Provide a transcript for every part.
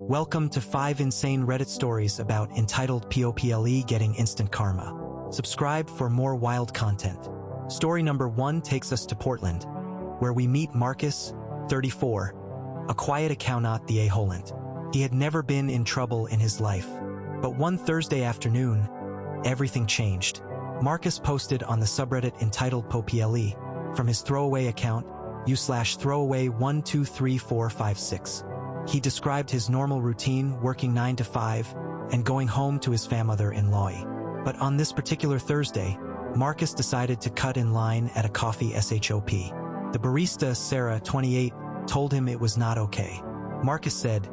Welcome to 5 insane Reddit stories about entitled POPLE getting instant karma. Subscribe for more wild content. Story number 1 takes us to Portland, where we meet Marcus, 34, a quiet accountant the a-holant. He had never been in trouble in his life. But one Thursday afternoon, everything changed. Marcus posted on the subreddit entitled POPLE from his throwaway account, u/throwaway123456. He described his normal routine, working 9 to 5, and going home to his famother-in-law. But on this particular Thursday, Marcus decided to cut in line at a coffee shop. The barista, Sarah, 28, told him it was not okay. Marcus said,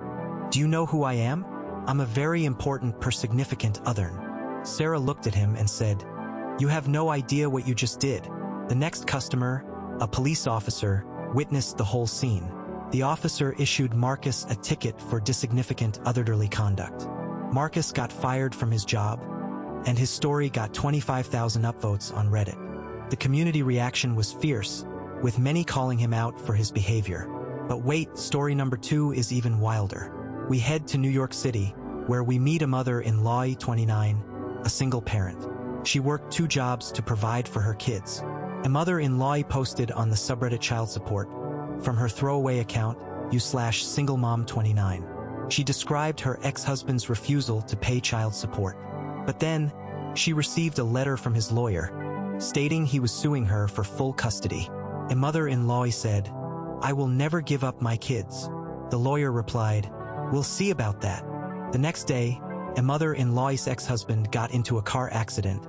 "Do you know who I am? I'm a very important significant other." Sarah looked at him and said, "You have no idea what you just did." The next customer, a police officer, witnessed the whole scene. The officer issued Marcus a ticket for insignificant otherly conduct. Marcus got fired from his job, and his story got 25,000 upvotes on Reddit. The community reaction was fierce, with many calling him out for his behavior. But wait, story number 2 is even wilder. We head to New York City, where we meet a mother-in-law, 29, a single parent. She worked 2 jobs to provide for her kids. A mother-in-law posted on the subreddit child support from her throwaway account, u/singlemom29. She described her ex-husband's refusal to pay child support. But then, she received a letter from his lawyer, stating he was suing her for full custody. A mother-in-law said, "I will never give up my kids." The lawyer replied, "We'll see about that." The next day, a mother-in-law's ex-husband got into a car accident,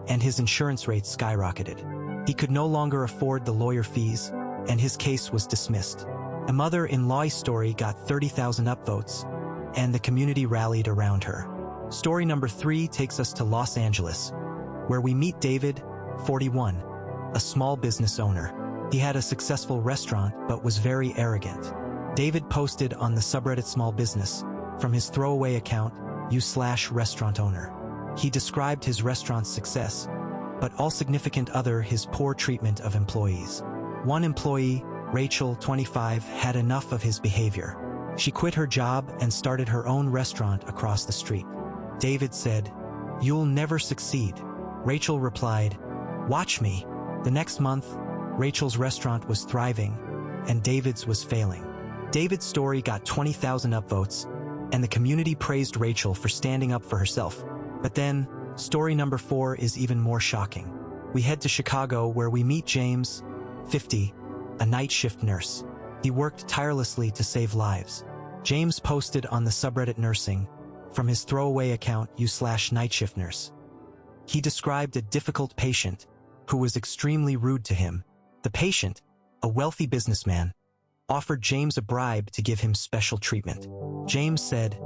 and his insurance rates skyrocketed. He could no longer afford the lawyer fees, and his case was dismissed. A mother-in-law's story got 30,000 upvotes, and the community rallied around her. Story number 3 takes us to Los Angeles, where we meet David, 41, a small business owner. He had a successful restaurant but was very arrogant. David posted on the subreddit small business from his throwaway account, u/restaurant owner. He described his restaurant's success, but all significant other his poor treatment of employees. One employee, Rachel, 25, had enough of his behavior. She quit her job and started her own restaurant across the street. David said, "You'll never succeed." Rachel replied, "Watch me." The next month, Rachel's restaurant was thriving, and David's was failing. David's story got 20,000 upvotes, and the community praised Rachel for standing up for herself. But then, story number 4 is even more shocking. We head to Chicago, where we meet James, 50, a night shift nurse. He worked tirelessly to save lives. James posted on the subreddit nursing from his throwaway account, u/nightshiftnurse. He described a difficult patient who was extremely rude to him. The patient, a wealthy businessman, offered James a bribe to give him special treatment. James said,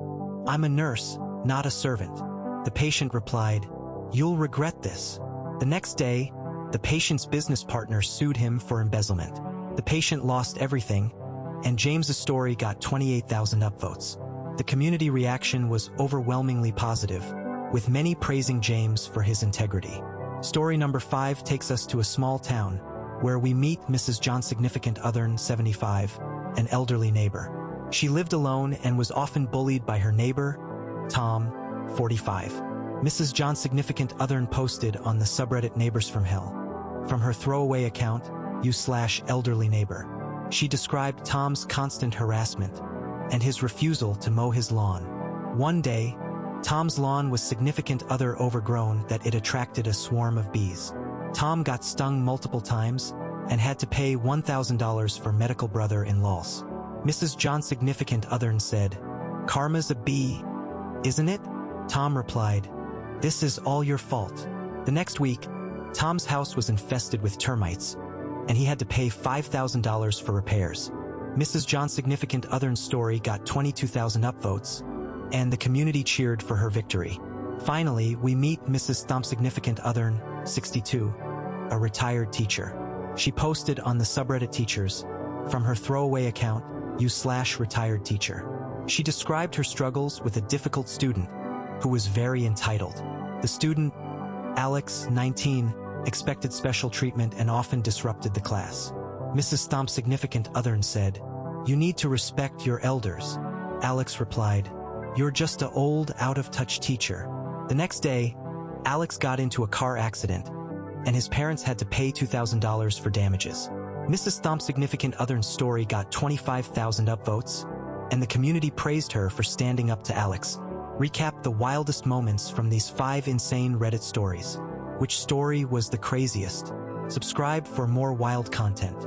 "I'm a nurse, not a servant." The patient replied, "You'll regret this." The next day, the patient's business partner sued him for embezzlement. The patient lost everything, and James's story got 28,000 upvotes. The community reaction was overwhelmingly positive, with many praising James for his integrity. Story number 5 takes us to a small town, where we meet Mrs. John's significant other, 75, an elderly neighbor. She lived alone and was often bullied by her neighbor, Tom, 45. Mrs. John's significant other posted on the subreddit Neighbors from Hell from her throwaway account, u/elderly neighbor. She described Tom's constant harassment and his refusal to mow his lawn. One day, Tom's lawn was significant other overgrown that it attracted a swarm of bees. Tom got stung multiple times and had to pay $1,000 for medical brother-in-laws. Mrs. John's significant other said, "Karma's a bee, isn't it?" Tom replied, "This is all your fault." The next week, Tom's house was infested with termites, and he had to pay $5,000 for repairs. Mrs. John's significant other's story got 22,000 upvotes, and the community cheered for her victory. Finally, we meet Mrs. Thump's significant other, 62, a retired teacher. She posted on the subreddit Teachers from her throwaway account, u/retired teacher. She described her struggles with a difficult student who was very entitled. The student, Alex, 19, expected special treatment and often disrupted the class. Mrs. Thump's significant other said, "You need to respect your elders." Alex replied, "You're just a old, out-of-touch teacher." The next day, Alex got into a car accident, and his parents had to pay $2,000 for damages. Mrs. Thomp's significant other's story got 25,000 upvotes, and the community praised her for standing up to Alex. Recap the wildest moments from these 5 insane Reddit stories. Which story was the craziest? Subscribe for more wild content.